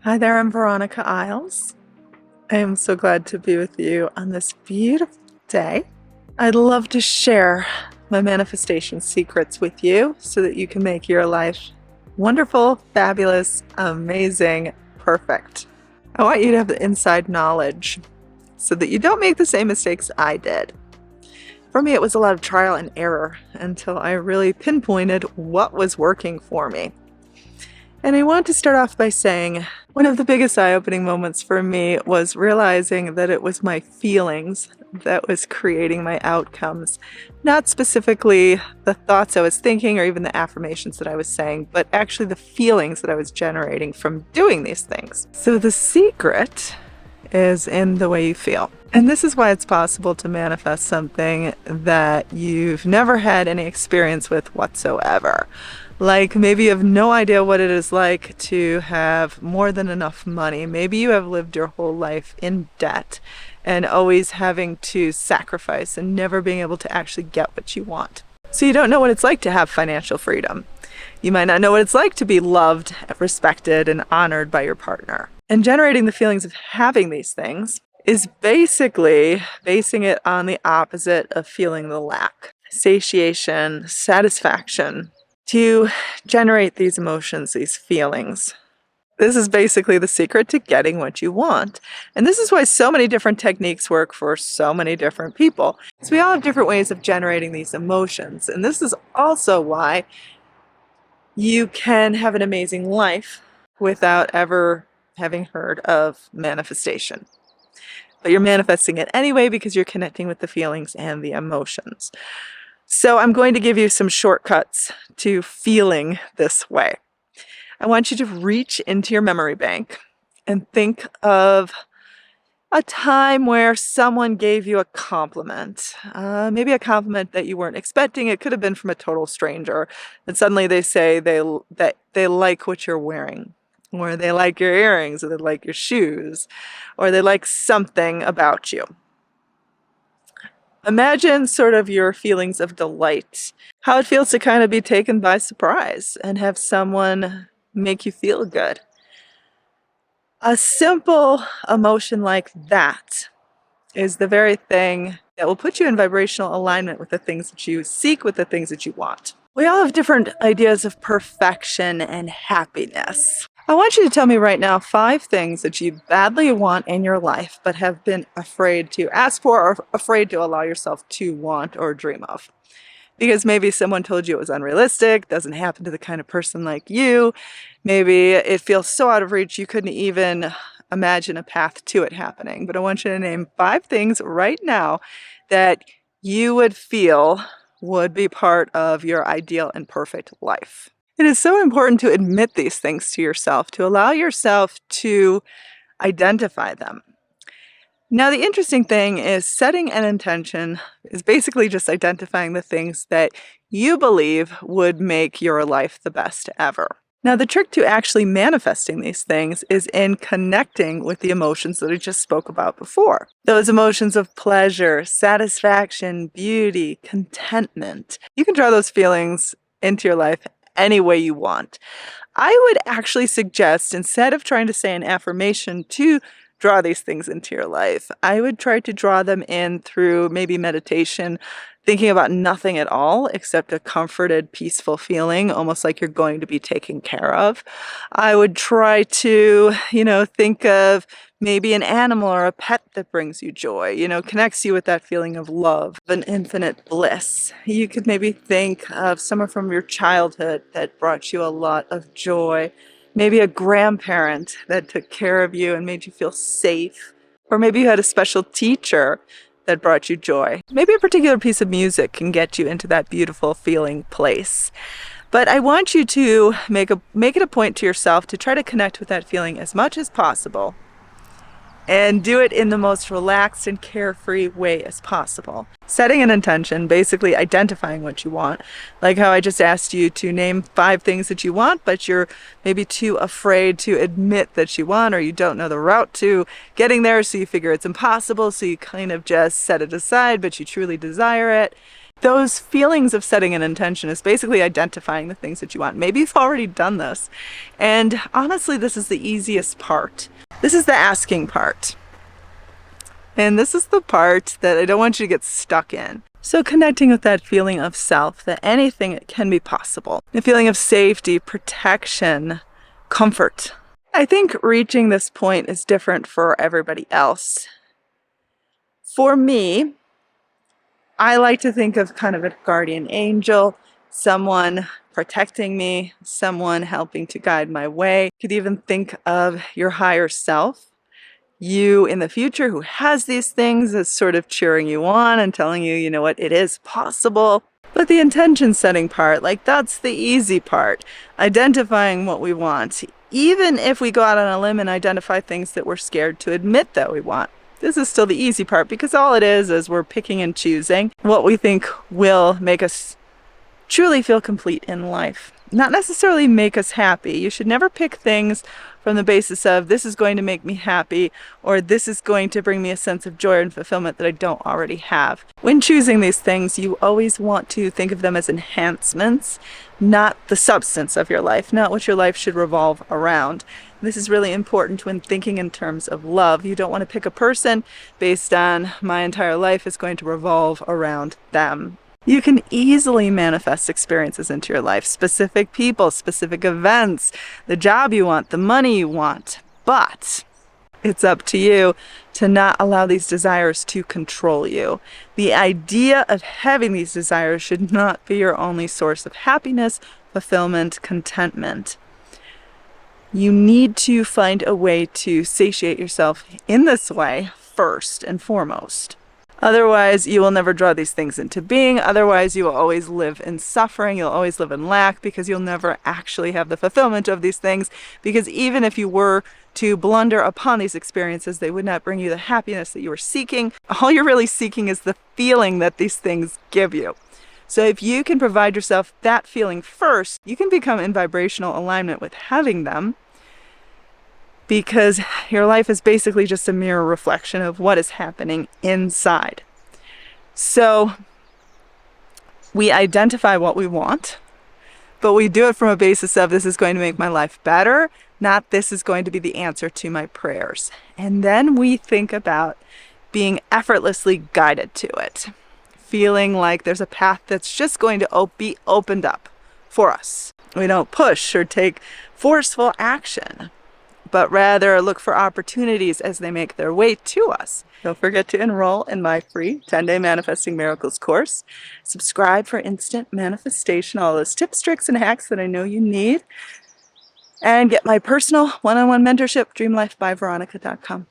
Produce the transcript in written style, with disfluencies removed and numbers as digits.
Hi there, I'm Veronica Isles. I am so glad to be with you on this beautiful day. I'd love to share my manifestation secrets with you so that you can make your life wonderful, fabulous, amazing, perfect. I want you to have the inside knowledge so that you don't make the same mistakes I did. For me, it was a lot of trial and error until I really pinpointed what was working for me. And I want to start off by saying one of the biggest eye-opening moments for me was realizing that it was my feelings that was creating my outcomes. Not specifically the thoughts I was thinking or even the affirmations that I was saying, but actually the feelings that I was generating from doing these things. So the secret is in the way you feel. And this is why it's possible to manifest something that you've never had any experience with whatsoever. Like maybe you have no idea what it is like to have more than enough money. Maybe you have lived your whole life in debt and always having to sacrifice and never being able to actually get what you want. So you don't know what it's like to have financial freedom. You might not know what it's like to be loved, respected, and honored by your partner. And generating the feelings of having these things is basically basing it on the opposite of feeling the lack. Satiation, satisfaction. To generate these emotions, these feelings. This is basically the secret to getting what you want. And this is why so many different techniques work for so many different people. So we all have different ways of generating these emotions. And this is also why you can have an amazing life without ever having heard of manifestation. But you're manifesting it anyway because you're connecting with the feelings and the emotions. So I'm going to give you some shortcuts to feeling this way. I want you to reach into your memory bank and think of a time where someone gave you a compliment. Maybe a compliment that you weren't expecting. It could have been from a total stranger. And suddenly they say that they like what you're wearing, or they like your earrings, or they like your shoes, or they like something about you. Imagine sort of your feelings of delight, how it feels to kind of be taken by surprise and have someone make you feel good. A simple emotion like that is the very thing that will put you in vibrational alignment with the things that you seek, with the things that you want. We all have different ideas of perfection and happiness. I want you to tell me right now 5 things that you badly want in your life but have been afraid to ask for or afraid to allow yourself to want or dream of. Because maybe someone told you it was unrealistic, doesn't happen to the kind of person like you. Maybe it feels so out of reach you couldn't even imagine a path to it happening. But I want you to name 5 things right now that you would feel would be part of your ideal and perfect life. It is so important to admit these things to yourself, to allow yourself to identify them. Now, the interesting thing is setting an intention is basically just identifying the things that you believe would make your life the best ever. Now, the trick to actually manifesting these things is in connecting with the emotions that I just spoke about before. Those emotions of pleasure, satisfaction, beauty, contentment. You can draw those feelings into your life any way you want. I would actually suggest, instead of trying to say an affirmation to draw these things into your life, I would try to draw them in through maybe meditation, thinking about nothing at all except a comforted, peaceful feeling, almost like you're going to be taken care of. I would try to, think of maybe an animal or a pet that brings you joy, connects you with that feeling of love, of an infinite bliss. You could maybe think of someone from your childhood that brought you a lot of joy. Maybe a grandparent that took care of you and made you feel safe. Or maybe you had a special teacher that brought you joy. Maybe a particular piece of music can get you into that beautiful feeling place. But I want you to make it a point to yourself to try to connect with that feeling as much as possible. And do it in the most relaxed and carefree way as possible. Setting an intention, basically identifying what you want. Like how I just asked you to name 5 things that you want, but you're maybe too afraid to admit that you want, or you don't know the route to getting there, so you figure it's impossible, so you kind of just set it aside, but you truly desire it. Those feelings of setting an intention is basically identifying the things that you want. Maybe you've already done this. And honestly, this is the easiest part. This is the asking part. And this is the part that I don't want you to get stuck in. So connecting with that feeling of self, that anything can be possible. The feeling of safety, protection, comfort. I think reaching this point is different for everybody else. For me, I like to think of kind of a guardian angel, someone protecting me, someone helping to guide my way. You could even think of your higher self, you in the future who has these things, as sort of cheering you on and telling you, you know what, it is possible. But the intention setting part, like that's the easy part, identifying what we want. Even if we go out on a limb and identify things that we're scared to admit that we want. This is still the easy part because all it is we're picking and choosing what we think will make us truly feel complete in life. Not necessarily make us happy. You should never pick things from the basis of this is going to make me happy or this is going to bring me a sense of joy and fulfillment that I don't already have. When choosing these things, you always want to think of them as enhancements, not the substance of your life, not what your life should revolve around. This is really important when thinking in terms of love. You don't want to pick a person based on my entire life is going to revolve around them. You can easily manifest experiences into your life, specific people, specific events, the job you want, the money you want, but it's up to you to not allow these desires to control you. The idea of having these desires should not be your only source of happiness, fulfillment, contentment. You need to find a way to satiate yourself in this way first and foremost. Otherwise, you will never draw these things into being. Otherwise, you will always live in suffering. You'll always live in lack because you'll never actually have the fulfillment of these things. Because even if you were to blunder upon these experiences, they would not bring you the happiness that you were seeking. All you're really seeking is the feeling that these things give you. So if you can provide yourself that feeling first, you can become in vibrational alignment with having them, because your life is basically just a mirror reflection of what is happening inside. So we identify what we want, but we do it from a basis of this is going to make my life better, not this is going to be the answer to my prayers. And then we think about being effortlessly guided to it. Feeling like there's a path that's just going to be opened up for us. We don't push or take forceful action, but rather look for opportunities as they make their way to us. Don't forget to enroll in my free 10-day Manifesting Miracles course. Subscribe for instant manifestation, all those tips, tricks, and hacks that I know you need. And get my personal one-on-one mentorship, dreamlifebyveronica.com.